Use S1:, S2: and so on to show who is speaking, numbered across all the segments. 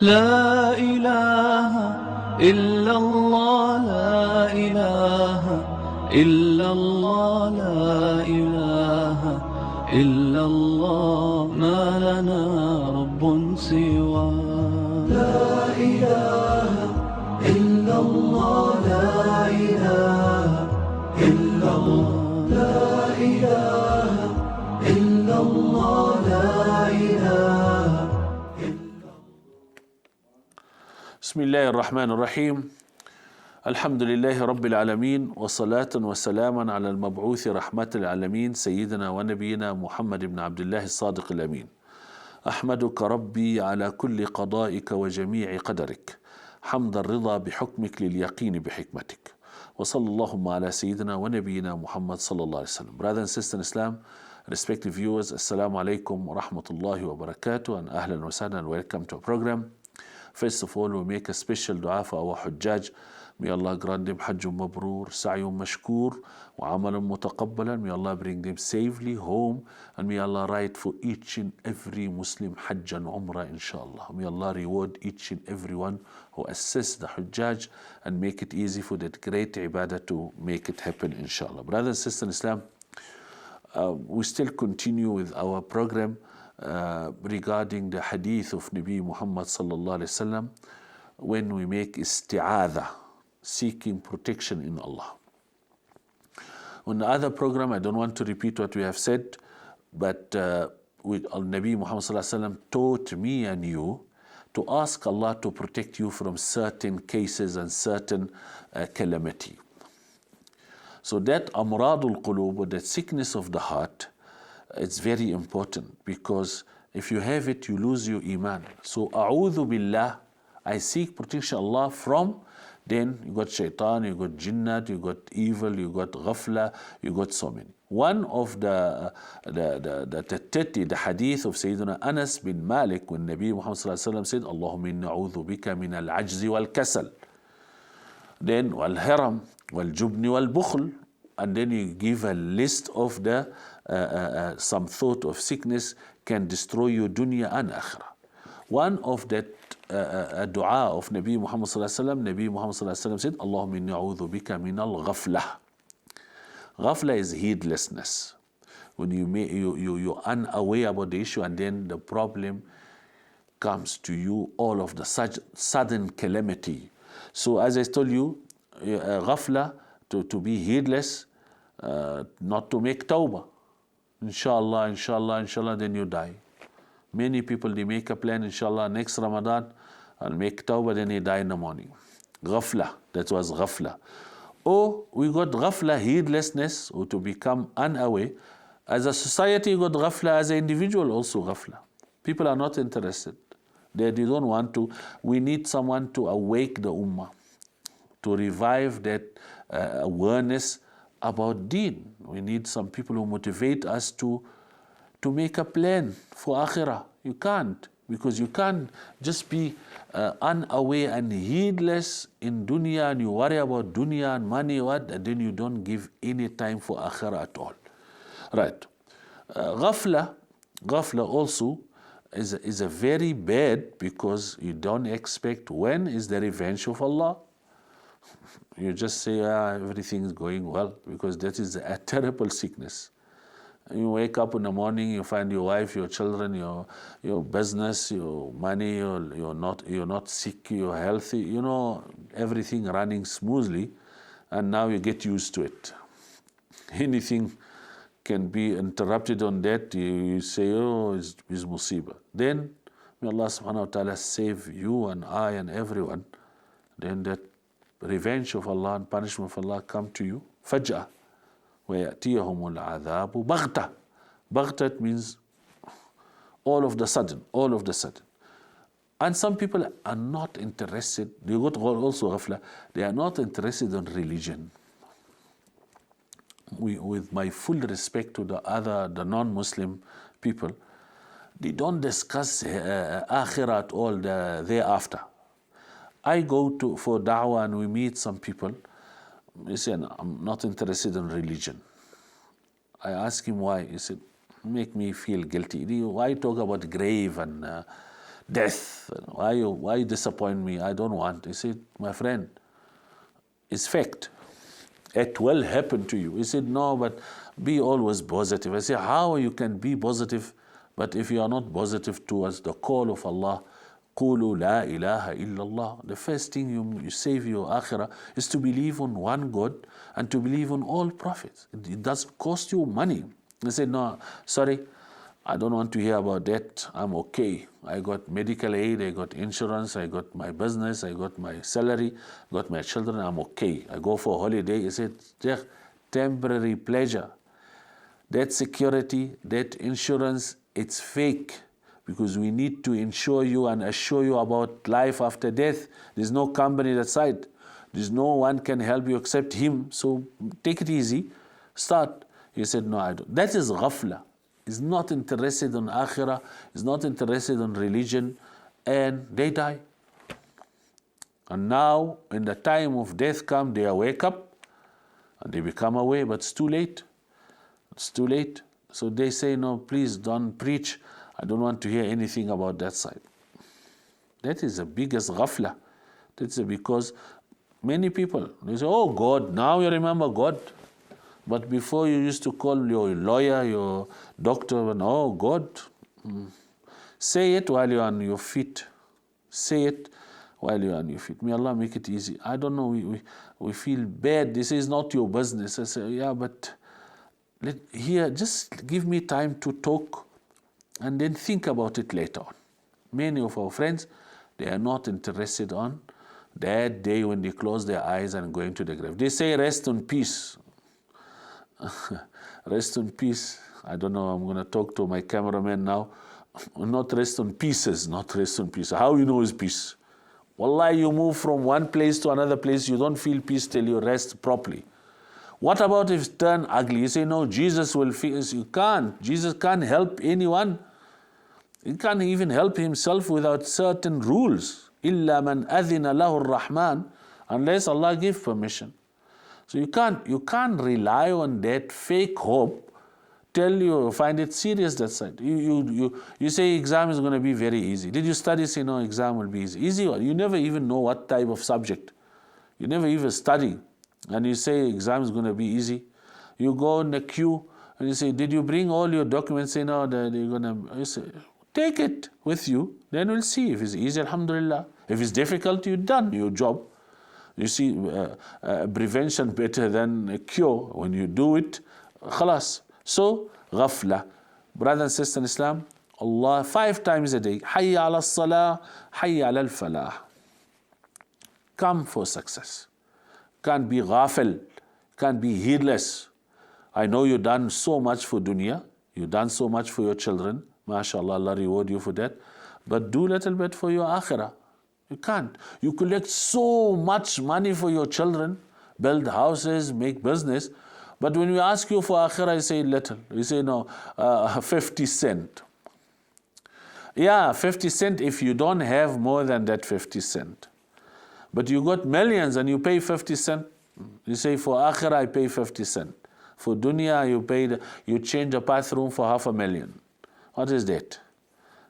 S1: لا إله إلا الله لا إله إلا الله لا إله إلا الله ما لنا رب سوى لا إله إلا الله لا إله إلا الله لا إله إلا الله لا إله.
S2: بسم الله الرحمن الرحيم. الحمد لله رب العالمين، وصلاة وسلاما على المبعوث رحمة العالمين سيدنا ونبينا محمد بن عبد الله الصادق الأمين. أحمدك ربي على كل قضائك وجميع قدرك، حمد الرضا بحكمك لليقين بحكمتك، وصلى اللهم على سيدنا ونبينا محمد صلى الله عليه وسلم. Brothers and sisters in Islam, respective viewers, Assalamu alaikum wa rahmatullahi wa barakatuh, and ahlan wa sahlan, and welcome to our program. First of all, we make a special dua for our Hujjaj. May Allah grant them Hajjum Mabrur, Sa'yum Mashkur, wa Amalam Mutaqabbalan. May Allah bring them safely home, and may Allah write for each and every Muslim Hajj and Umrah, inshallah. May Allah reward each and every one who assists the Hujjaj and make it easy for that great ibadah to make it happen, inshallah. Brothers and sisters in Islam, we still continue with our program regarding the hadith of Nabi Muhammad sallallahu alaihi wasallam when we make isti'adha, seeking protection in Allah. On the other program, I don't want to repeat what we have said, but Nabi Muhammad sallallahu alaihi wasallam taught me and you to ask Allah to protect you from certain cases and certain calamity. So that amradul qulub, or that sickness of the heart, it's very important, because if you have it, you lose your iman. So a'udhu billah, I seek protection Allah from. Then you got shaitan, you got jinnat, you got evil, you got ghafla, you got so many. One of the hadith of Sayyidina Anas bin Malik, when Nabi Muhammad sallallahu alaihi wasallam said, Allahumma inna a'udhu bika min al-ajzi wal-kasal, then wal-haram, wal-jubni wal-bukhl, and then you give a list of the some thought of sickness can destroy your dunya and akhirah. One of that dua of Nabi Muhammad sallallahu alaihi wasallam, Nabi Muhammad sallallahu alaihi wasallam said, Allahumma inni a'udhu bika min al-ghaflah. Ghafla is heedlessness. When you're unaware about the issue, and then the problem comes to you, all of the sudden calamity. So as I told you, ghafla, to be heedless, not to make tawbah. Inshallah, inshallah, inshallah, then you die. Many people, they make a plan, inshallah, next Ramadan, I'll make tawbah, then they die in the morning. Ghafla, that was ghafla. Or we got ghafla, heedlessness, or to become unaware. As a society, we got ghafla, as an individual also ghafla. People are not interested. They don't want to. We need someone to awake the ummah, to revive that awareness about deen. We need some people who motivate us to make a plan for akhirah. You can't, because you can't just be unaware and heedless in dunya, and you worry about dunya and money, and then you don't give any time for akhirah at all. Right. Ghafla also is a very bad, because you don't expect when is the revenge of Allah. You just say, everything is going well, because that is a terrible sickness. You wake up in the morning, you find your wife, your children, your business, your money, you're not sick, you're healthy, everything running smoothly, and now you get used to it. Anything can be interrupted on that, you say, it's musibah. Then may Allah subhanahu wa ta'ala save you and I and everyone. Then that revenge of Allah and punishment of Allah come to you. Faj'ah. وَيَأْتِيَهُمُ الْعَذَابُ بَغْتَةً. Baghtat means all of the sudden. And some people are not interested. They got also ghafla. They are not interested in religion. With my full respect to the non-Muslim people, they don't discuss akhirah at all, the thereafter. I go for da'wah and we meet some people. He said, I'm not interested in religion. I asked him why. He said, make me feel guilty. Why talk about grave and death. Why you disappoint me? I don't want. He said, my friend, it's fact. It will happen to you. He said, no, but be always positive. I said, how you can be positive, but if you are not positive towards the call of Allah, قُولُوا لَا إِلَهَ إِلَّا اللَّهِ. The first thing you save your akhirah is to believe on one God and to believe on all prophets. It doesn't cost you money. He said, no, sorry, I don't want to hear about that. I'm okay. I got medical aid, I got insurance, I got my business, I got my salary, got my children, I'm okay. I go for a holiday. He said, temporary pleasure. That security, that insurance, it's fake, because we need to insure you and assure you about life after death. There's no company that side. There's no one can help you except him. So take it easy. Start. He said, no, I don't. That is ghafla. He's not interested in akhirah. He's not interested in religion. And they die. And now, in the time of death come, they wake up and they become aware, but it's too late. It's too late. So they say, no, please don't preach. I don't want to hear anything about that side. That is the biggest ghafla. That's because many people, they say, oh God, now you remember God. But before you used to call your lawyer, your doctor, and oh God. Say it while you're on your feet. Say it while you're on your feet. May Allah make it easy. I don't know, we feel bad. This is not your business. I say, yeah, but here, just give me time to talk and then think about it later on. Many of our friends, they are not interested on that day when they close their eyes and going to the grave. They say rest in peace. Rest in peace. I don't know, I'm going to talk to my cameraman now. Not rest in pieces, not rest in peace. How you know is peace? Wallahi, you move from one place to another place, you don't feel peace till you rest properly. What about if it turn ugly? You say, no, Jesus will feel. You can't. Jesus can't help anyone. He can't even help himself without certain rules. إِلَّا مَنْ أَذِنَ لَهُ الرَّحْمَنِ. Unless Allah gives permission. So you can't rely on that fake hope till you find it serious that side. You say exam is going to be very easy. Did you study? Say, no, exam will be easy. Easy what? You never even know what type of subject. You never even study. And you say exam is going to be easy. You go in the queue and you say, did you bring all your documents? Say, no, they're going to. You say, take it with you. Then we'll see. If it's easy, alhamdulillah. If it's difficult, you've done your job. You see, prevention better than a cure. When you do it, khalas. So, ghafla. Brothers and sisters in Islam, Allah 5 times a day, hayya ala salah, hayya ala al-falah. Come for success. Can't be ghafil, can't be heedless. I know you've done so much for dunya, you've done so much for your children, mashallah, Allah reward you for that, but do a little bit for your akhirah. You can't. You collect so much money for your children, build houses, make business, but when we ask you for akhirah, you say little. You say, no, 50 cents. Yeah, 50 cents if you don't have more than that 50 cents. But you got millions and you pay 50 cents. You say, for akhirah, I pay 50 cents. For dunya, you change a bathroom for $500,000. What is that?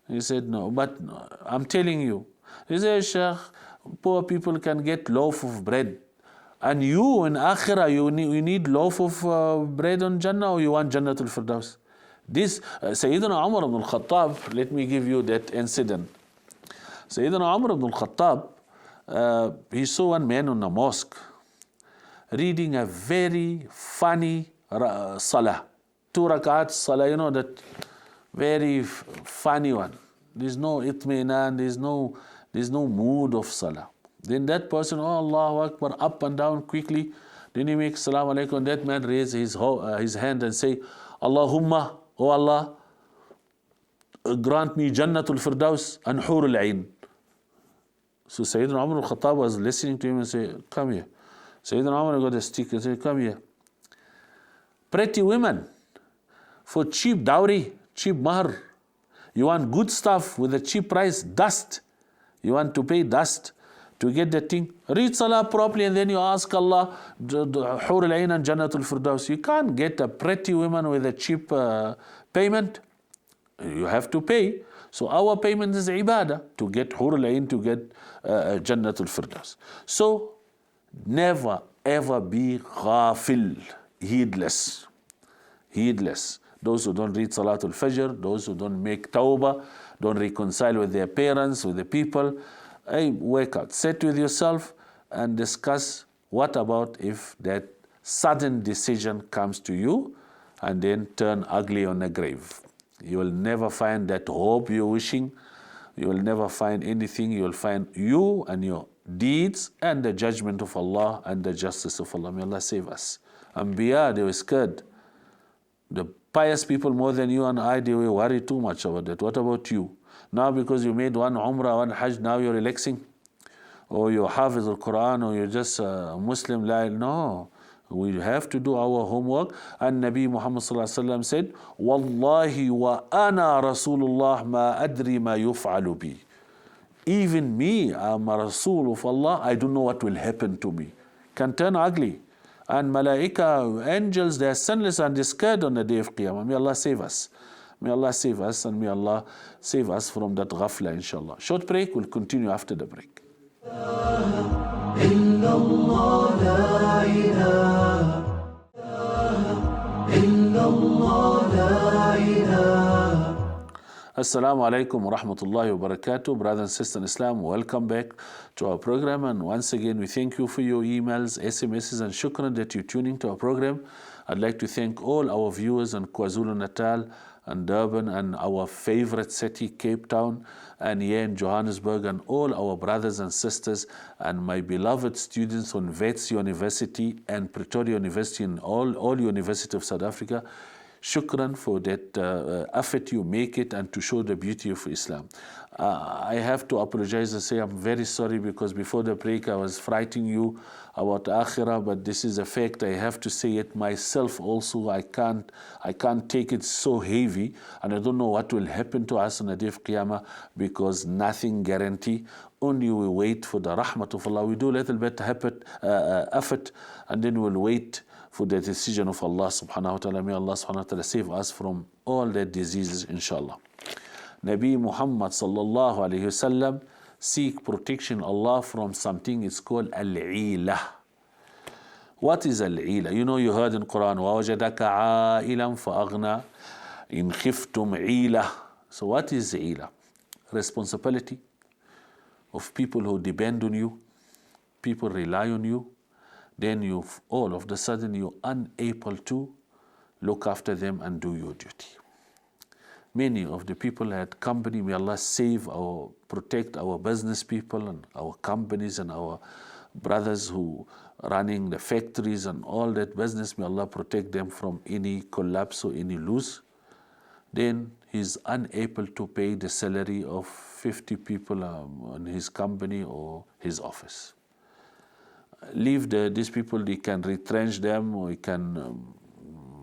S2: He said, no, but I'm telling you. He said, Sheikh, poor people can get loaf of bread. And you in akhirah, you need loaf of bread on Jannah, or you want Jannatul Firdaus? This, Sayyidina Umar ibn al-Khattab, let me give you that incident. Sayyidina Umar ibn al-Khattab, he saw one man in a mosque reading a very funny salah. 2 rakat salah, you know, that very funny one. There's no itminan, there's no mood of salah. Then that person, oh Allahu Akbar, up and down quickly. Then he makes salam alaikum. That man raises his hand and say, Allahumma, oh Allah, grant me Jannatul Firdaus and Hurul Ain. So Sayyidina Umar al-Khattab was listening to him and say, come here. Sayyidina Umar got a stick and said, come here. Pretty women for cheap dowry, cheap mahr. You want good stuff with a cheap price, dust. You want to pay dust to get that thing. Read salah properly and then you ask Allah, Hur al-Ain and Jannatul Firdaus. You can't get a pretty woman with a cheap payment. You have to pay. So our payment is ibadah, to get Hur al-Ain, to get Jannatul Firdaus. So never ever be ghafil, heedless. Heedless. Those who don't read Salatul Fajr, those who don't make tawbah, don't reconcile with their parents, with the people. Hey, wake up, sit with yourself and discuss what about if that sudden decision comes to you and then turn ugly on a grave. You will never find that hope you're wishing. You will never find anything. You will find you and your deeds and the judgment of Allah and the justice of Allah. May Allah save us. Anbiya, they were scared. The pious people more than you and I, they were worried too much about that. What about you? Now because you made one Umrah, one Hajj, now you're relaxing? Or you're Hafiz al-Quran, or you're just a Muslim? No. We have to do our homework. And Nabi Muhammad said, Wallahi wa ana Rasulullah ma adri ma yuf'alu bi. Even me, I'm a Rasul of Allah, I don't know what will happen to me. Can turn ugly. And malaika, angels, they are sinless and they're scared on the day of Qiyamah. May Allah save us. May Allah save us, and may Allah save us from that ghafla, inshallah. Short break, we'll continue after the break. Assalamu alaikum wa rahmatullahi wa barakatuh. Brothers and sisters in Islam, welcome back to our program. And once again, we thank you for your emails, SMSs, and shukran that you're tuning to our program. I'd like to thank all our viewers in KwaZulu-Natal and Durban and our favorite city, Cape Town, and here in Johannesburg, and all our brothers and sisters and my beloved students on Wits University and Pretoria University and all University of South Africa. Shukran for that effort you make it and to show the beauty of Islam. I have to apologize and say I'm very sorry because before the break I was frightening you about Akhirah, but this is a fact. I have to say it myself also. I can't take it so heavy, and I don't know what will happen to us on the day of Qiyamah because nothing guarantee. Only we wait for the rahmat of Allah. We do a little bit effort and then we'll wait for the decision of Allah subhanahu wa ta'ala. May Allah subhanahu wa ta'ala save us from all the diseases, inshallah. Nabi Muhammad sallallahu alayhi wasallam seek protection Allah from something it's called al-ilah. What is al-ilah? You know, you heard in Quran, وَوَجَدَكَ عَائِلًا فَأَغْنَى إِنْ خِفْتُمْ عِيلَةً. So what is ilah? Responsibility of people who depend on you, people rely on you, then you all of a sudden you're unable to look after them and do your duty. Many of the people had company. May Allah save or protect our business people and our companies and our brothers who running the factories and all that business. May Allah protect them from any collapse or any loss. Then he's unable to pay the salary of 50 people in his company or his office. Leave these people, they can retrench them or he can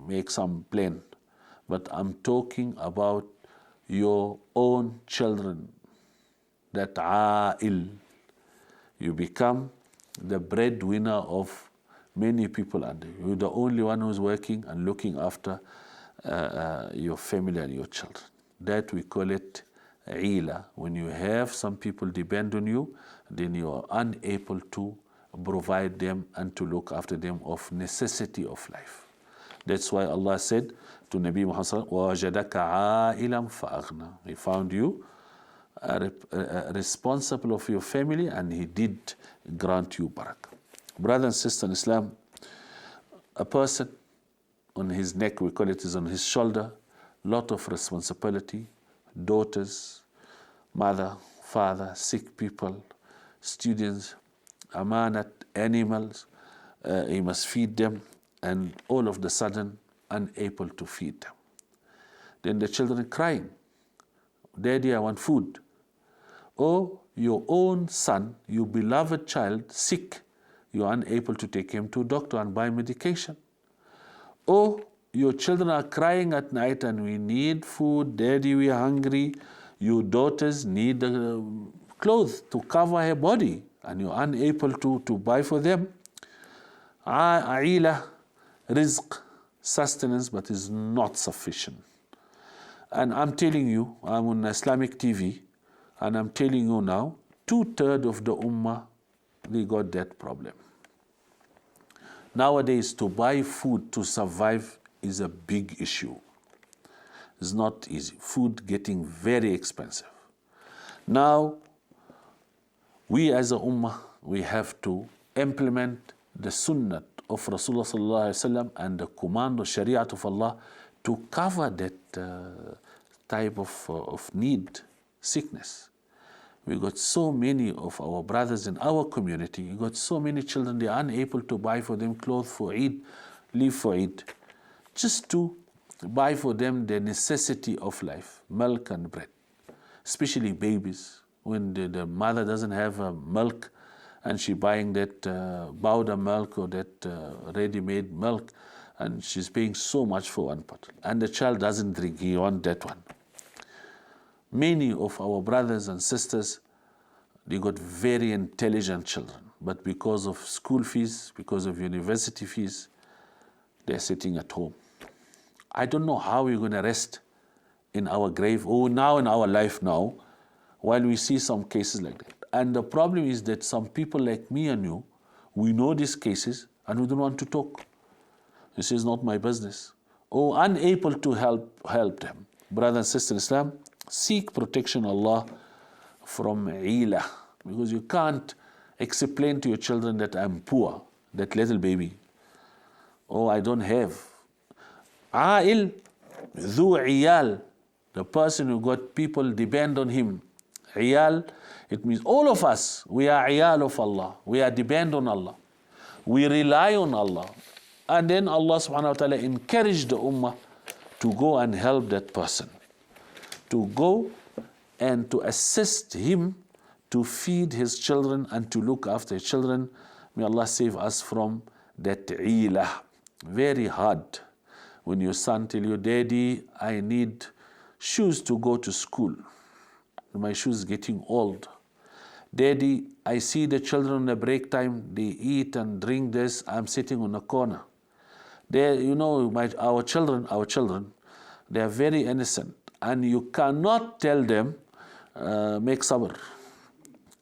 S2: make some plan. But I'm talking about your own children, that a'il. You become the breadwinner of many people under you. You're the only one who's working and looking after your family and your children. That we call it ila. When you have some people depend on you, then you are unable to provide them and to look after them of necessity of life. That's why Allah said to Nabi Muhammad, وَوَجَدَكَ عَائِلًا فَأَغْنَى. He found you responsible of your family and He did grant you barakah. Brother and sister in Islam, a person on his neck, we call it, is on his shoulder, lot of responsibility, daughters, mother, father, sick people, students, amanat, animals, he must feed them, and all of the sudden unable to feed them. Then the children crying, Daddy, I want food. Or your own son, your beloved child, sick, you are unable to take him to a doctor and buy medication. Or your children are crying at night and we need food, Daddy, we are hungry. Your daughters need clothes to cover her body and you're unable to buy for them. A'ila, rizq, sustenance, but is not sufficient. And I'm telling you, I'm on Islamic TV, and I'm telling you now, 2/3 of the Ummah, they got that problem. Nowadays, to buy food to survive is a big issue. It's not easy. Food getting very expensive. Now, we as a Ummah, we have to implement the Sunnah of Rasulullah sallallahu alaihi wasallam and the command of Shariat of Allah to cover that type of need, sickness. We got so many of our brothers in our community, we got so many children, they are unable to buy for them clothes for Eid, leave for Eid, just to buy for them the necessity of life, milk and bread, especially babies. When the mother doesn't have milk and she buying that powder milk or that ready-made milk, and she's paying so much for one bottle, and the child doesn't drink, he wants that one. Many of our brothers and sisters, they got very intelligent children, but because of school fees, because of university fees, they're sitting at home. I don't know how we're going to rest in our grave, or now in our life now, while we see some cases like that. And the problem is that some people like me and you, we know these cases and we don't want to talk. This is not my business. Or unable to help them. Brothers and sisters in Islam, seek protection Allah from ilah. Because you can't explain to your children that I'm poor, that little baby. Oh, I don't have. A'il, dhu iyal, the person who got people depend on him. Iyal, it means all of us, we are iyal of Allah. We are depend on Allah. We rely on Allah. And then Allah subhanahu wa ta'ala encouraged the ummah to go and help that person. To go and to assist him to feed his children and to look after his children. May Allah save us from that ilah. Very hard. When your son tell you, Daddy, I need shoes to go to school. My shoes getting old. Daddy, I see the children on the break time, they eat and drink this, I'm sitting on a corner. They, you know, our children, they are very innocent. And you cannot tell them, make sabr.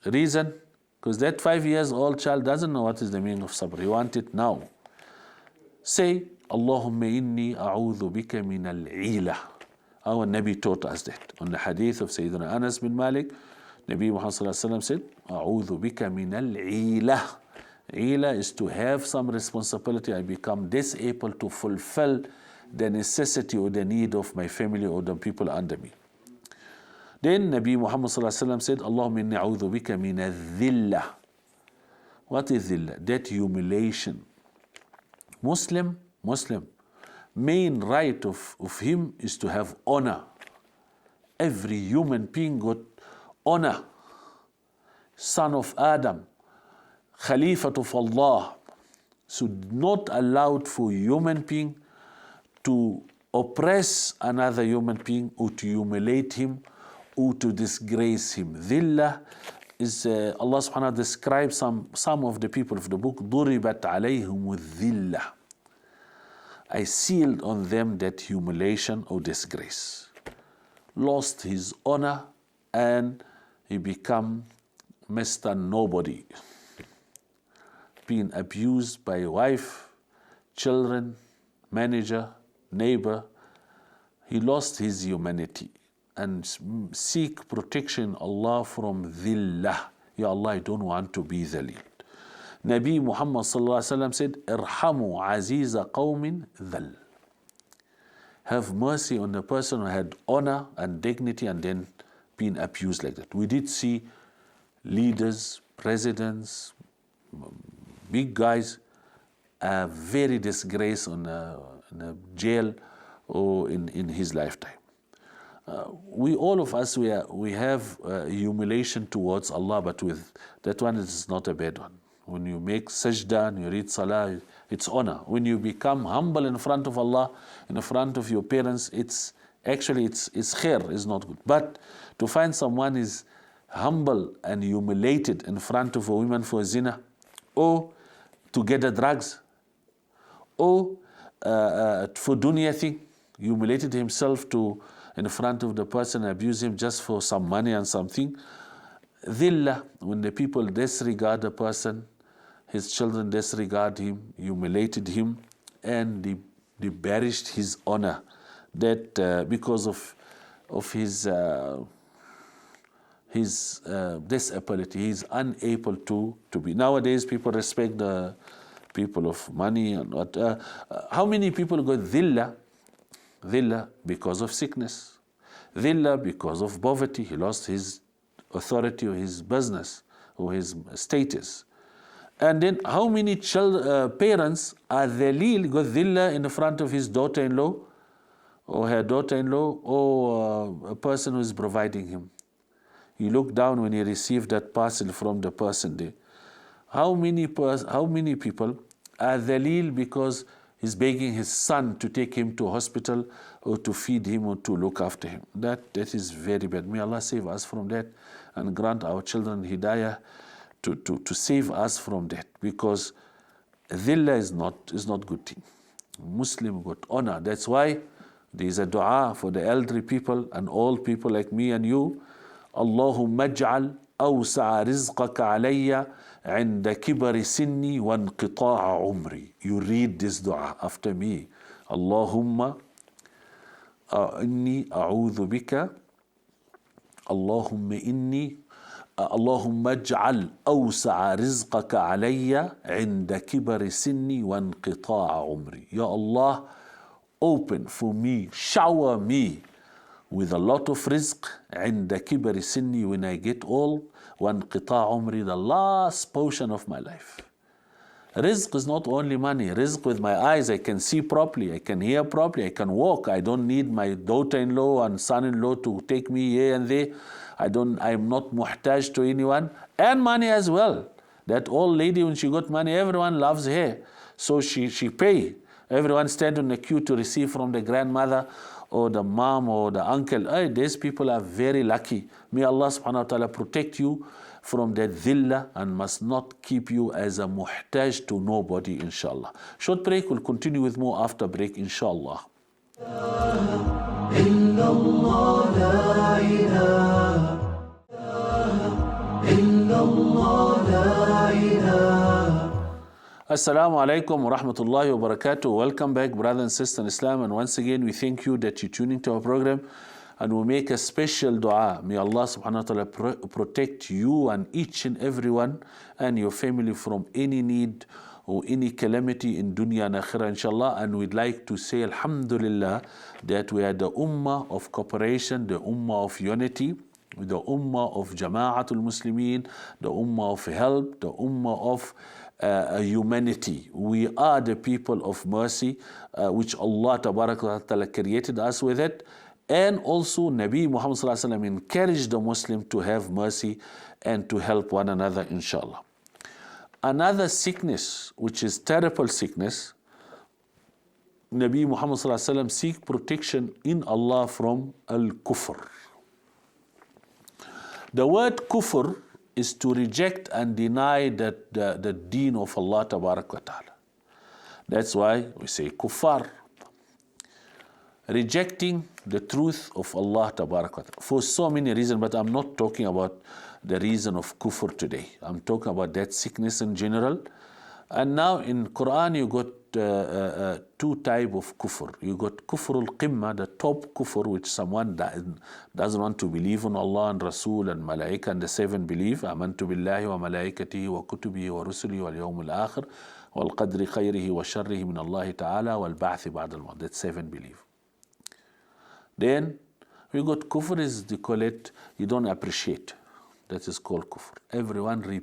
S2: Reason? Because that 5 years old child doesn't know what is the meaning of sabr. He wants it now. Say, Allahumma inni a'udhu bika min al-ilah. Our Nabi taught us that. On the hadith of Sayyidina Anas bin Malik, Nabi Muhammad said, a'udhu bika min al-ilah. Ilah is to have some responsibility. I become disabled to fulfill the necessity or the need of my family or the people under me. Then Nabi Muhammad said, Allahumma inni a'udhu bika min al-dhillah. What is dhillah? That humiliation. Muslim, main right of him is to have honor. Every human being got honor. Son of Adam, Khalifat of Allah, so not allowed for human being to oppress another human being or to humiliate him or to disgrace him. Dhillah is Allah subhanahu wa ta'ala describes some of the people of the book, ضُرِبَتْ عَلَيْهُمُ الذِّلَّةِ. I sealed on them that humiliation or disgrace. Lost his honor and he become Mr. Nobody. Being abused by wife, children, manager, neighbor. He lost his humanity and seek protection Allah from dhillah. Ya Allah, I don't want to be dhalil. Nabi Muhammad sallallahu alaihi wasallam said, "Irhamu aziza qawmin dhal." Have mercy on the person who had honor and dignity and then been abused like that. We did see leaders, presidents, big guys, very disgraced in a jail or in his lifetime. We all of us, we have humiliation towards Allah, but with that one is not a bad one. When you make sajda and you read salah, it's honor. When you become humble in front of Allah, in front of your parents, it's khair, it's not good. But to find someone is humble and humiliated in front of a woman for zina, or to get the drugs, or for dunya thing, humiliated himself to in front of the person, abuse him just for some money and something. Dhillah, when the people disregard the person, his children disregard him, humiliated him, and they banished his honor. That because of his disability, he is unable to be. Nowadays, people respect the people of money and what. How many people got dhillah? Dhillah because of sickness. Dhillah because of poverty. He lost his authority or his business or his status. And then how many parents are dhalil, got dhillah in the front of his daughter-in-law or her daughter-in-law or a person who is providing him. You look down when he received that parcel from the person there. How many people are dhalil because he's begging his son to take him to a hospital or to feed him or to look after him? That is very bad. May Allah save us from that and grant our children hidayah to save us from that, because dhillah is not good thing. Muslim got honor. That's why there is a dua for the elderly people and old people like me and you. Allahumma aj'al awsa'a rizqaka alayya 'inda kibari sinni wa inqita'a umri. You read this dua after me. Allahumma inni a'udhu bika. اللهم اجعل أوسع رزقك علي عند كبر سني وانقطاع عمري. Ya Allah, open for me, shower me with a lot of rizq عند كبر سني, when I get old, وانقطاع عمري, the last portion of my life. Rizq is not only money. Rizq with my eyes, I can see properly, I can hear properly, I can walk. I don't need my daughter-in-law and son-in-law to take me here and there. I'm not muhtaj to anyone. And money as well. That old lady, when she got money, everyone loves her. So she pay. Everyone stand in the queue to receive from the grandmother or the mom or the uncle. Hey, these people are very lucky. May Allah subhanahu wa ta'ala protect you from that dhillah and must not keep you as a muhtaj to nobody, inshallah. Short break, we'll continue with more after break, inshallah. Assalamu alaikum wa rahmatullahi wa barakatuh. Welcome back, brothers and sisters in Islam. And once again, we thank you that you tune into our program. And we make a special dua. May Allah subhanahu wa ta'ala protect you and each and everyone and your family from any need or any calamity in dunya and akhirah, inshallah. And we'd like to say alhamdulillah that we are the ummah of cooperation, the ummah of unity, the ummah of jama'atul muslimin, the ummah of help, the ummah of humanity. We are the people of mercy, which Allah tabarak wa ta'ala created us with it. And also Nabi Muhammad sallallahu alaihi wasallam encouraged the Muslim to have mercy and to help one another, inshallah. Another sickness, which is terrible sickness, Nabi Muhammad sallallahu alaihi wasallam seek protection in Allah from al-kufr. The word kufr is to reject and deny the deen of Allah tabarak wa ta'ala. That's why we say kuffar. Rejecting the truth of Allah tabarak wa ta'ala for so many reasons, but I'm not talking about the reason of kufr today. I'm talking about that sickness in general. And now in Quran you got two types of kufr. You got kufr al-qimma, the top kufr, which someone doesn't want to believe in Allah and Rasul and Malaika and the seven belief. Amantu billahi wa malaikatihi wa kutubihi wa rusuli wal yawm al-akhir wal qadri khayrihi wa sharrihi min Allah ta'ala wal ba'thi ba'd al-maut. That's seven belief. Then we got kufr, is they call it, you don't appreciate. That is called kufr. Everyone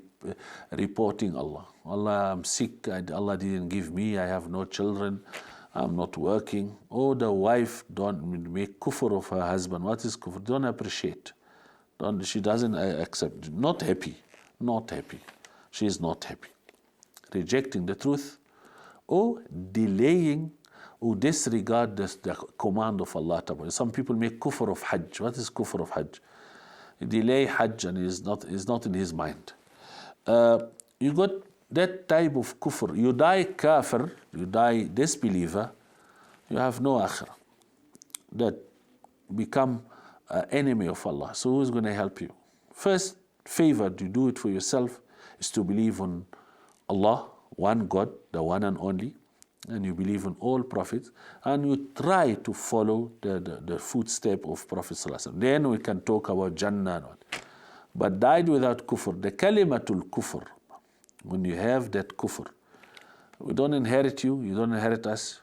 S2: reporting Allah. Allah, I'm sick, Allah didn't give me, I have no children, I'm not working. Or the wife don't make kufr of her husband. What is kufr? Don't appreciate. She doesn't accept. Not happy. Not happy. She is not happy. Rejecting the truth or delaying who disregard the command of Allah. Some people make kufr of Hajj. What is kufr of Hajj? Delay Hajj and is not in his mind. You got that type of kufr. You die kafir, you die disbeliever, you have no akhirah. That become an enemy of Allah. So who's going to help you? First favor to do it for yourself is to believe on Allah, one God, the one and only, and you believe in all prophets, and you try to follow the footstep of Prophet ﷺ. Then we can talk about Jannah. But died without kufr, the kalimatul kufr, when you have that kufr, we don't inherit you, you don't inherit us,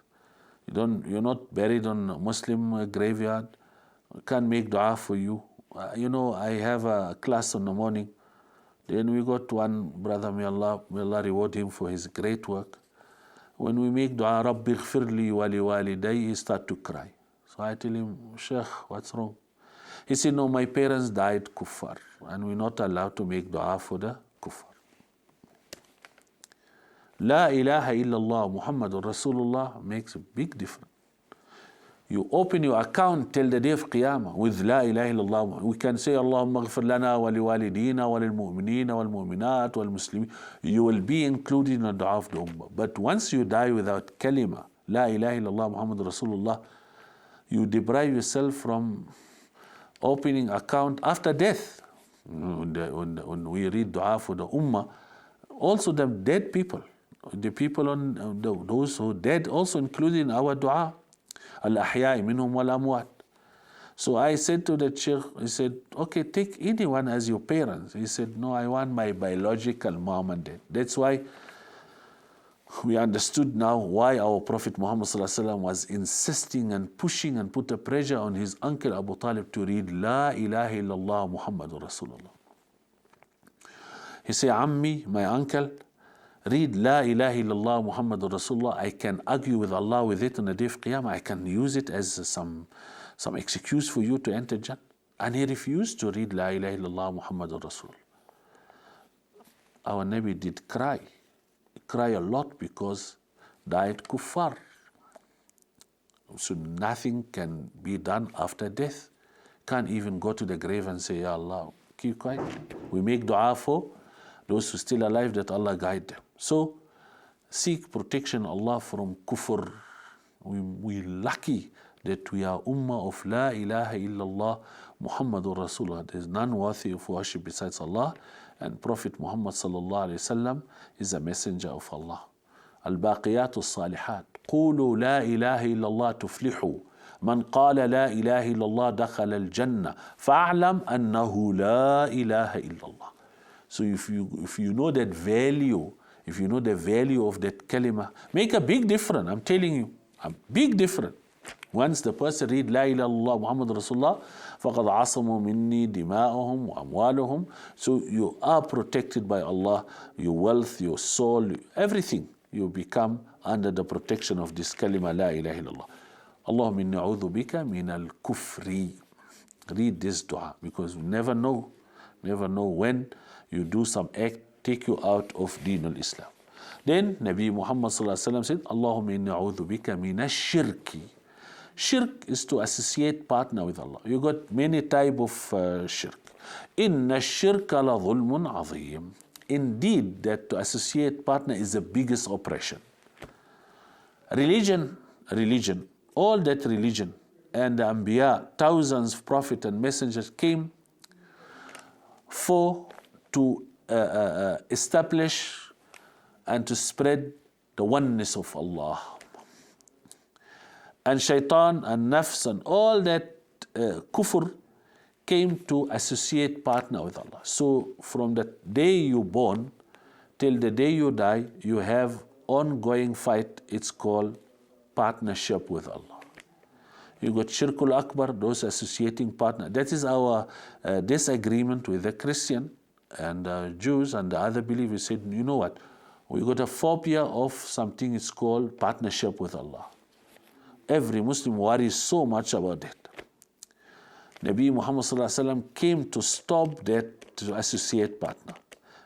S2: you're not buried on a Muslim graveyard, we can't make dua for you. I have a class in the morning, then we got one brother, may Allah reward him for his great work. When we make dua, Rabbi ghfirli wa li waliday, he start to cry. So I tell him, Sheikh, what's wrong? He said, no, my parents died kuffar, and we're not allowed to make dua for the kuffar. La ilaha illallah Muhammadur Rasulullah makes a big difference. You open your account till the day of Qiyamah with La ilaha illallah. We can say, Allahumma ghfir lana wa li walidina wa lil mu'minina wal mu'minat wal muslimin. You will be included in the dua of the ummah. But once you die without kalima, La ilaha illallah Muhammadur Rasulullah, you deprive yourself from opening account after death. When we read dua for the ummah, also the dead people, the people on those who dead also included in our dua. Al-ahya'i minhum wal-amwat. So I said to the sheikh, he said, okay, take anyone as your parents. He said, no, I want my biological mom and dad. That's why we understood now why our Prophet Muhammad was insisting and pushing and put a pressure on his uncle Abu Talib to read La ilaha illallah Muhammadur Rasulullah. He said, Ammi, my uncle, read La ilaha illallah Muhammadur Rasulullah. I can argue with Allah with it on the day of Qiyamah. I can use it as some excuse for you to enter Jannah. And he refused to read La ilaha illallah Muhammadur Rasulullah. Our Nabi did cry a lot because died kuffar. So nothing can be done after death. Can't even go to the grave and say, Ya Allah, keep quiet. We make dua for those who are still alive that Allah guide them. So seek protection Allah from kufr. We lucky that we are ummah of La ilaha illallah Muhammadur Rasulullah. There is none worthy of worship besides Allah, and Prophet Muhammad sallallahu alaihi wasallam is a messenger of Allah. Al-baqiyatu as-salihat. Qulu la ilaha illallah tuflihu. Man qala la ilaha illallah dakhala al-jannah. Fa'alam annahu la ilaha illallah. So if you know that value, if you know the value of that kalima, make a big difference. I'm telling you, a big difference. Once the person read La ilaha illallah Muhammad Rasulullah, فَقَدْ عَصَمُوا مِنِّي دِمَاءُهُمْ وَأَمْوَالُهُم. So you are protected by Allah, your wealth, your soul, everything. You become under the protection of this kalima La ilaha illallah. Allahumma inni a'udhu bika min al-kufri. Read this dua because you never know when you do some act take you out of Deen al-Islam. Then Nabi Muhammad said, Allahumma inni a'udhu bika min ash-shirki. Shirk is to associate partner with Allah. You got many type of shirk. Inna ash-shirka la dhulmun azim. Indeed, that to associate partner is the biggest oppression. Religion, all that religion and the Anbiya, thousands of prophets and messengers came to establish and to spread the oneness of Allah. And shaitan and nafs and all that kufr came to associate partner with Allah. So from the day you born till the day you die, you have ongoing fight. It's called partnership with Allah. You got Shirkul Akbar, those associating partner. That is our disagreement with the Christian and Jews and the other believers. Said, you know what? We got a phobia of something it's called partnership with Allah. Every Muslim worries so much about that. Nabi Muhammad came to stop that, to associate partner.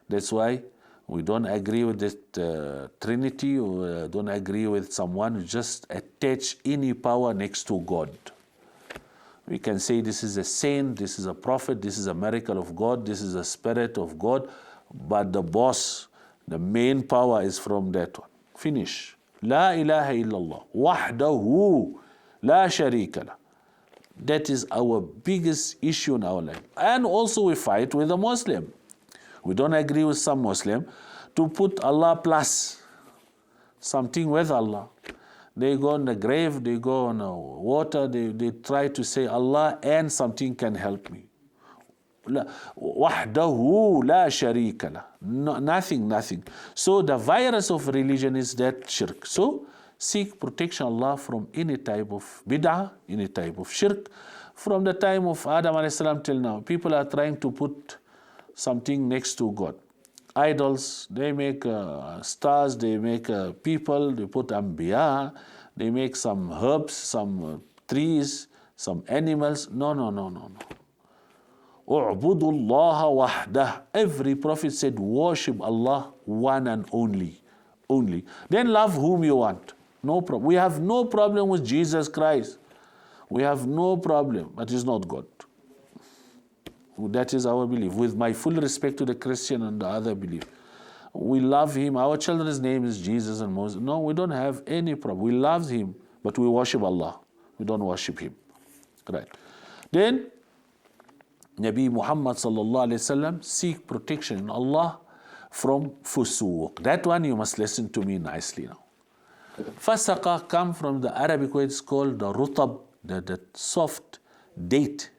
S2: That's why we don't agree with that Trinity, or don't agree with someone who just attach any power next to God. We can say this is a saint, this is a prophet, this is a miracle of God, this is a spirit of God, but the boss, the main power is from that one. Finish. La ilaha illallah. Wahdahu la sharika la. That is our biggest issue in our life. And also we fight with a Muslim. We don't agree with some Muslim to put Allah plus something with Allah. They go in the grave, they go on the water, they try to say Allah and something can help me. وحده لا شريك له. Nothing. So the virus of religion is that shirk. So seek protection Allah from any type of bid'ah, any type of shirk. From the time of Adam alayhi salam till now, people are trying to put something next to God. Idols, they make stars, they make people, they put anbiya, they make some herbs, some trees, some animals. No. U'budu Allah wahdah. Every prophet said, worship Allah one and only. Then love whom you want. No problem. We have no problem with Jesus Christ. We have no problem, but he's not God. That is our belief. With my full respect to the Christian and the other belief. We love him. Our children's name is Jesus and Moses. No, we don't have any problem. We love him, but we worship Allah. We don't worship him. Right. Then, Nabi Muhammad sallallahu alayhi wasallam seek protection in Allah from fusuq. That one you must listen to me nicely now. Fasaqa come from the Arabic word, it's called the rutab, the soft date,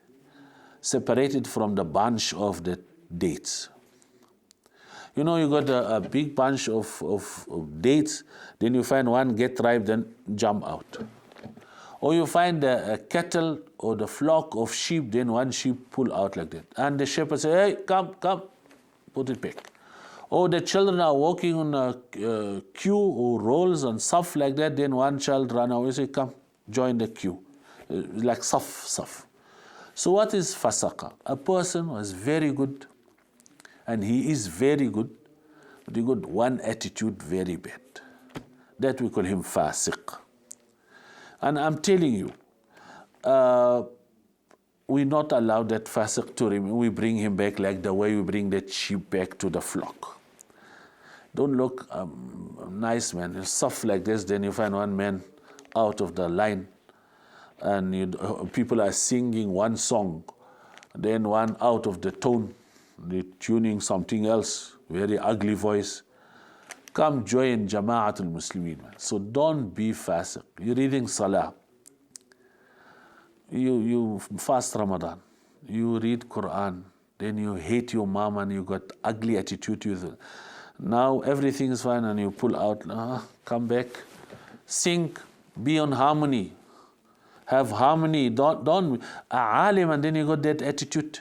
S2: separated from the bunch of the dates. You know, you got a big bunch of dates, then you find one get ripe, then jump out. Or you find a cattle or the flock of sheep, then one sheep pull out like that. And the shepherd say, hey, come, put it back. Or the children are walking on a queue or rolls and stuff like that, then one child run away, say, come, join the queue. Like saf. So what is fasaqa? A person was very good, and he is very good, but he got one attitude very bad. That we call him fasiq. And I'm telling you, we not allow that fasiq to remain. We bring him back like the way we bring that sheep back to the flock. Don't look nice, man. You're soft like this, then you find one man out of the line, and people are singing one song, then one out of the tone, they're tuning something else, very ugly voice. Come join Jama'at al-Muslimin. So don't be fasiq. You're reading Salah. You fast Ramadan. You read Quran. Then you hate your mom and you got ugly attitude to you. Now everything is fine and you pull out. Come back. Sing. Be on harmony. Have harmony. Don't alim and then you got that attitude.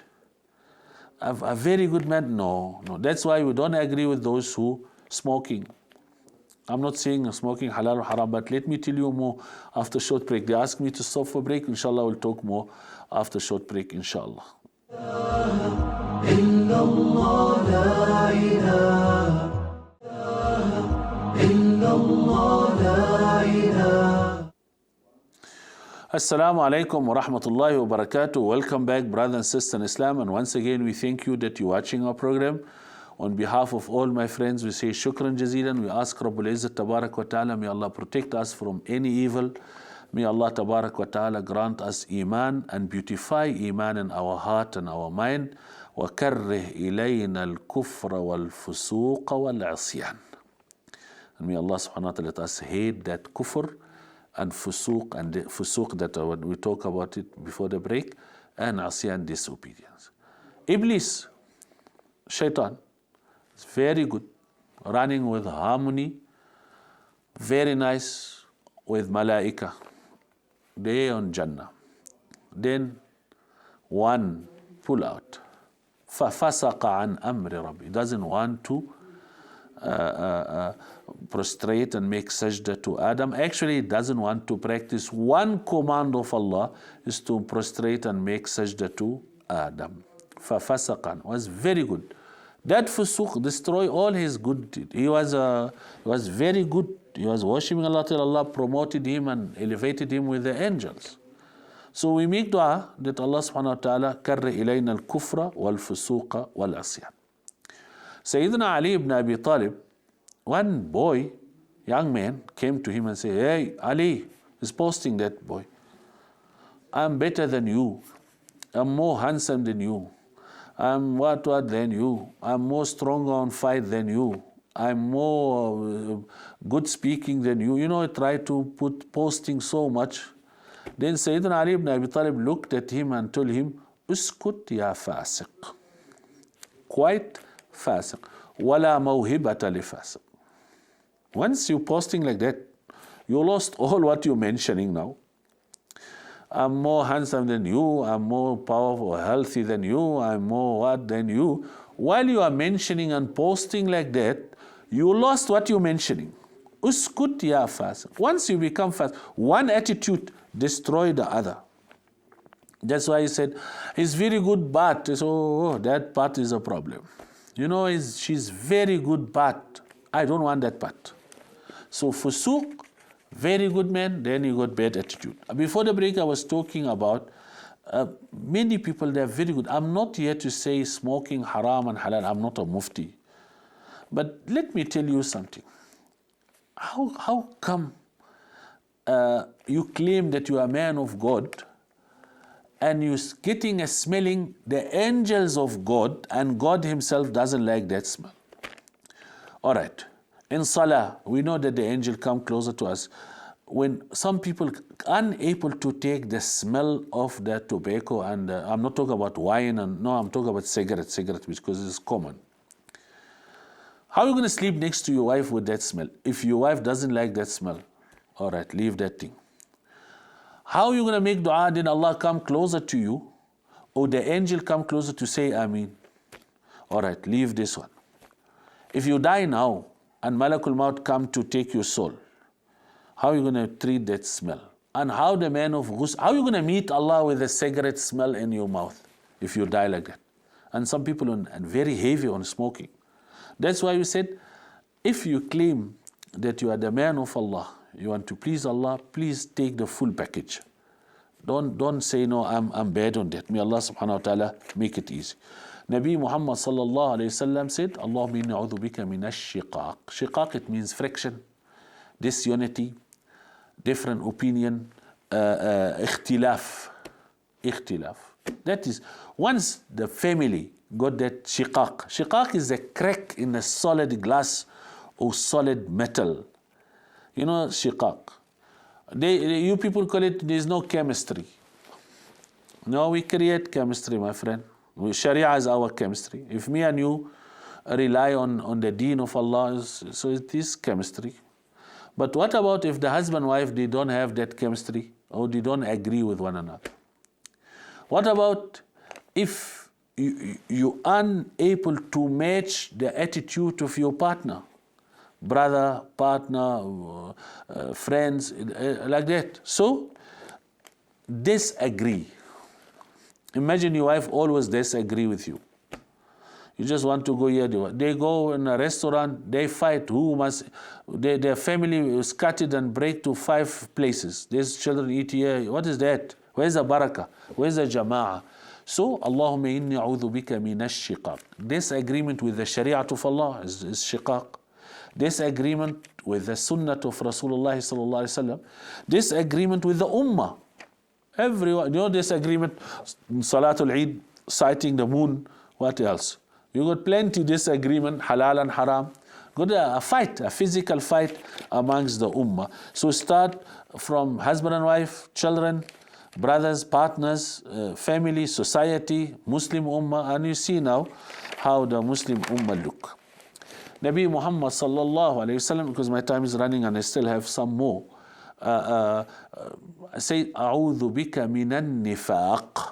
S2: A very good man. No. That's why we don't agree with those who smoking. I'm not saying smoking halal or haram, but let me tell you more after short break. They asked me to stop for break. Inshallah, we'll talk more after short break, inshallah. Assalamu alaikum wa rahmatullahi wa barakatuh. Welcome back, brothers and sisters in Islam. And once again, we thank you that you're watching our program. On behalf of all my friends, we say shukran jazeelan. We ask Rabbul Izzat Tabarak wa Ta'ala, may Allah protect us from any evil. May Allah Tabarak wa Ta'ala grant us iman and beautify iman in our heart and our mind. وَكَرِّهْ إِلَيْنَا الْكُفْرَ وَالْفُسُوقَ وَالْعِصْيَانَ. And may Allah subhanahu wa ta'ala let us hate that kufr and fusuq, and the fusuq that we talk about it before the break, and asyan, disobedience. Iblis, shaitan, it's very good, running with harmony, very nice with malaika. They on Jannah. Then one pull out. فَفَسَقَ عَنْ أَمْرِ رَبِّ. He doesn't want to prostrate and make sajda to Adam. Actually, he doesn't want to practice one command of Allah is to prostrate and make sajda to Adam. فَفَسَقَ was very good. That fusuq destroy all his good deed. He was very good. He was worshiping Allah till Allah promoted him and elevated him with the angels. So we make dua that Allah subhanahu wa ta'ala karri ilayna al-kufra wal-fusuqa wal-asyan. Sayyidina Ali ibn Abi Talib, one boy, young man, came to him and said, hey, Ali is posting that boy. I'm better than you. I'm more handsome than you. I'm what than you. I'm more stronger on fight than you. I'm more good speaking than you. You know, try to posting so much. Then Sayyidina Ali ibn Abi Talib looked at him and told him, Uskut ya fasiq. Quite fasiq. Wala mawhibata li fasiq. Once you're posting like that, you lost all what you're mentioning now. I'm more handsome than you, I'm more powerful, healthy than you, I'm more what than you. While you are mentioning and posting like that, you lost what you're mentioning. Uskut ya fasiq. Once you become fast, one attitude destroy the other. That's why he said, he's very good but, so that part is a problem. You know, she's very good but, I don't want that part. So fusuq, very good man, then you got bad attitude. Before the break I was talking about many people, they're very good. I'm not here to say smoking haram and halal, I'm not a mufti. But let me tell you something. How come you claim that you are a man of God and you're getting a smelling the angels of God and God himself doesn't like that smell? All right. In Salah, we know that the angel come closer to us. When some people unable to take the smell of the tobacco, and I'm not talking about wine, and no, I'm talking about cigarette, because it's common. How are you going to sleep next to your wife with that smell? If your wife doesn't like that smell, all right, leave that thing. How are you going to make dua, then Allah come closer to you, or the angel come closer to say Ameen? All right, leave this one. If you die now, and Malakul Maut come to take your soul, how are you going to treat that smell? And how the man of ghusl, how are you going to meet Allah with a cigarette smell in your mouth if you die like that? And some people are very heavy on smoking. That's why we said, if you claim that you are the man of Allah, you want to please Allah, please take the full package. Don't say, no, I'm bad on that. May Allah subhanahu wa ta'ala make it easy. Nabi Muhammad sallallahu alayhi wasallam said, Allahumma inni a'udhu bika min ash-shiqaq. Shiqaq, it means friction, disunity, different opinion, ikhtilaf. That is, once the family got that shiqaq. Shiqaq is a crack in a solid glass or solid metal. You know, shiqaq. You people call it, there's no chemistry. No, we create chemistry, my friend. Sharia is our chemistry. If me and you rely on the deen of Allah, so it is chemistry. But what about if the husband and wife, they don't have that chemistry, or they don't agree with one another? What about if you unable to match the attitude of your partner, brother, partner, friends, like that? So disagree. Imagine your wife always disagree with you. You just want to go here. They go in a restaurant, they fight. Who must? Their family is scattered and break to 5 places. These children eat here. What is that? Where's the barakah? Where's the jama'ah? So, Allahumma inni a'udhu bika min ash-shiqaq. Disagreement with the Sharia of Allah is shiqaq. Disagreement with the Sunnah of Rasulullah sallallahu alaihi wasallam. Disagreement with the Ummah. Everyone, you know, disagreement. Salatul Eid, sighting the moon. What else? You got plenty disagreement, halal and haram. Got a fight, a physical fight amongst the Ummah. So start from husband and wife, children, brothers, partners, family, society, Muslim Ummah, and you see now how the Muslim Ummah look. Nabi Muhammad sallallahu alayhi wasallam, because my time is running and I still have some more, say, A'udhu bika minan nifaq,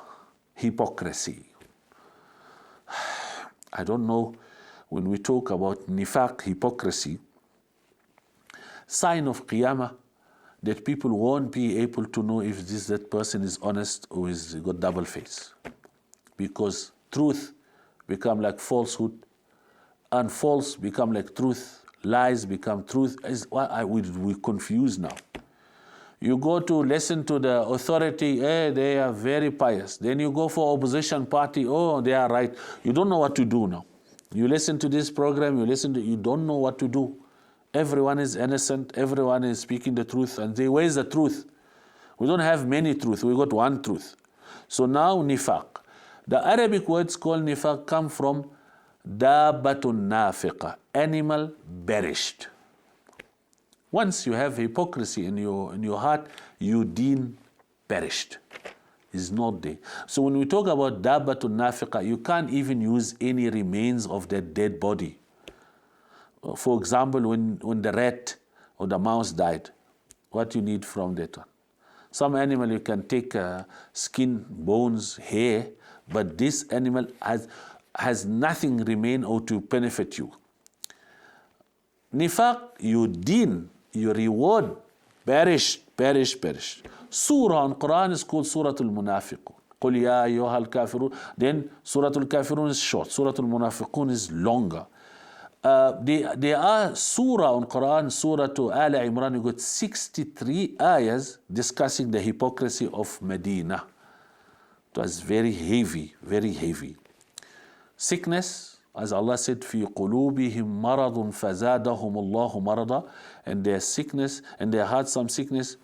S2: hypocrisy. I don't know, when we talk about nifaq, hypocrisy, sign of Qiyamah, that people won't be able to know if that person is honest or is got double face. Because truth become like falsehood, and false become like truth, lies become truth. We confuse now. You go to listen to the authority, they are very pious. Then you go for opposition party, they are right. You don't know what to do now. You listen to this program, you don't know what to do. Everyone is innocent, everyone is speaking the truth, and where's the truth? We don't have many truths, we got one truth. So now nifaq. The Arabic words called nifaq come from dabbatun nafiqa, animal perished. Once you have hypocrisy in your heart, your deen perished. Is not there. So when we talk about dabbatun nafiqa, you can't even use any remains of that dead body. For example, when the rat or the mouse died, what you need from that one? Some animal you can take skin, bones, hair, but this animal has nothing remain or to benefit you. Nifaq, your deen, your reward, perish. Surah in Quran is called Surah Al-Munafiqun. قُلْ يَا أَيُّهَا الْكَافِرُونَ. Then Surah Al-Kafirun is short. Surah Al-Munafiqun is longer. There are surah in Quran, Surah Al Imran, you got 63 ayahs discussing the hypocrisy of Medina. It was very heavy, very heavy. Sickness, as Allah said, فِي قُلُوبِهِمْ مَرَضٌ فَزَادَهُمُ اللَّهُ مَرَضًا, and their sickness, and they had some sickness,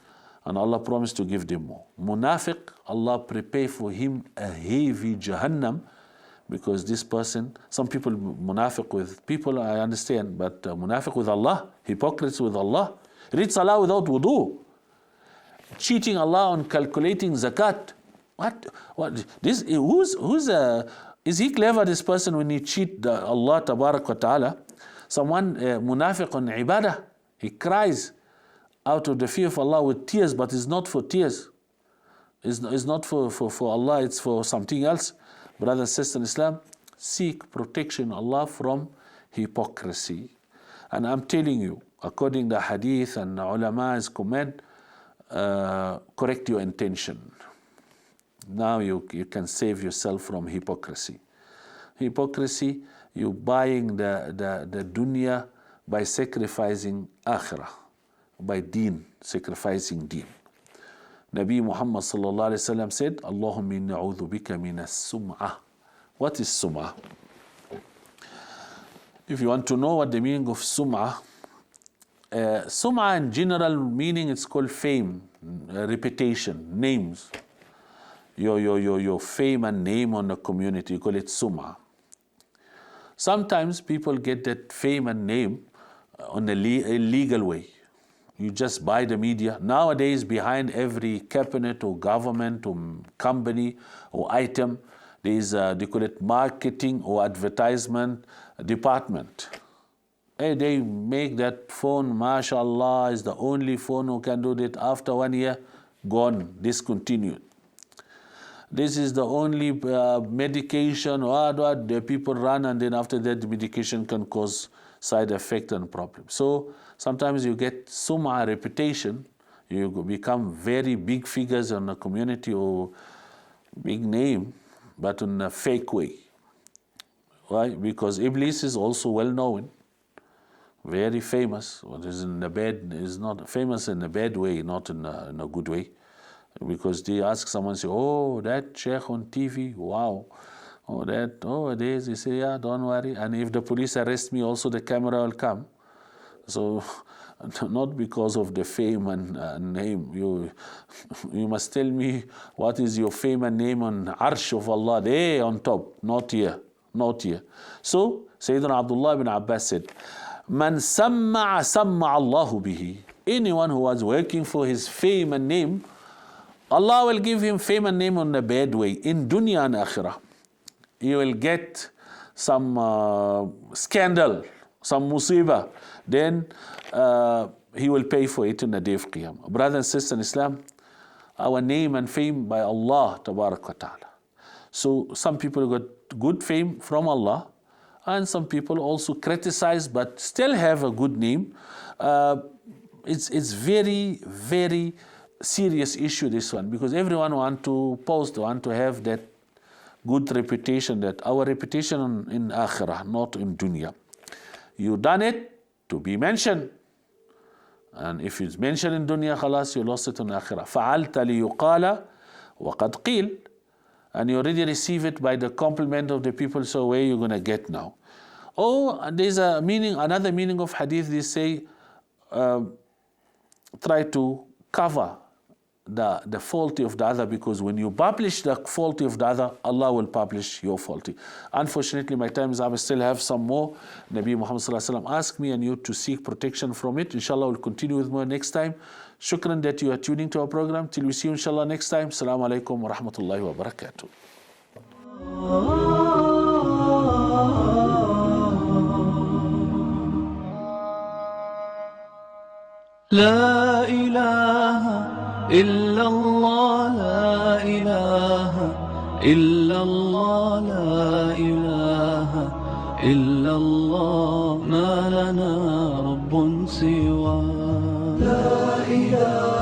S2: and Allah promised to give them more. Munafiq, Allah prepare for him a heavy Jahannam, because this person, some people munafiq with people, I understand, but munafiq with Allah, hypocrites with Allah, read salah without wudu, cheating Allah on calculating zakat. What? This is he clever, this person, when he cheat Allah tabarak wa ta'ala? Someone munafiq on ibadah, he cries out of the fear of Allah with tears, but it's not for tears. It's not for Allah, it's for something else. Brothers and sisters in Islam, seek protection Allah from hypocrisy. And I'm telling you, according to the hadith and the ulama's comment, correct your intention. Now you can save yourself from hypocrisy. Hypocrisy, you're buying the dunya by sacrificing akhirah, by deen, sacrificing deen. Nabi Muhammad sallallahu alaihi wasallam said, Allahumma inni a'udhu bika min as-sum'ah. What is sum'ah? If you want to know what the meaning of sum'ah, sum'ah in general meaning, it's called fame, reputation, names. Your fame and name on the community, you call it sum'ah. Sometimes people get that fame and name on a illegal way. You just buy the media. Nowadays, behind every cabinet or government or company or item, there is they call it marketing or advertisement department. Hey, they make that phone, mashallah, is the only phone who can do that. After 1 year, gone, discontinued. This is the only medication, what the people run, and then after that, the medication can cause side effect and problem. So sometimes you get sum'ah, reputation, you become very big figures in the community or big name, but in a fake way. Why? Because Iblis is also well known, very famous. What is in the bad is not famous in a bad way, not in a good way. Because they ask someone, say, oh, that sheikh on TV, wow. Oh, it is. You say, yeah, don't worry. And if the police arrest me, also the camera will come. So, not because of the fame and name. You must tell me what is your fame and name on Arsh of Allah, there on top, not here. So, Sayyidina Abdullah ibn Abbas said, Man samma'a samma'a Allahu bihi. Anyone who was working for his fame and name, Allah will give him fame and name on a bad way, in dunya and akhirah. He will get some scandal, some musibah. Then he will pay for it in the day of Qiyamah. Brothers and sisters in Islam, our name and fame by Allah tabarak wa ta'ala. So some people got good fame from Allah, and some people also criticize but still have a good name. It's very, very serious issue, this one, because everyone want to have that good reputation, that our reputation in akhirah, not in dunya. You done it to be mentioned, and if it's mentioned in dunya, khalas, you lost it in akhirah. فَعَلْتَ لِيُقَالَ وَقَدْ قِيلَ, and you already receive it by the compliment of the people, so where you going to get now? Oh, there's another meaning of hadith, they say, try to cover the faulty of the other, because when you publish the faulty of the other, Allah will publish your faulty. Unfortunately, my time is up. I still have some more. Nabi Muhammad sallallahu alaihi wasallam asked me and you to seek protection from it. Inshallah, we'll continue with more next time. Shukran that you are tuning to our program. Till we see you inshallah next time. Assalamu alaikum wa rahmatullahi wa barakatuh.
S1: لا إله إلا الله لا إله إلا الله لا إله إلا الله ما لنا رب سواه لا إله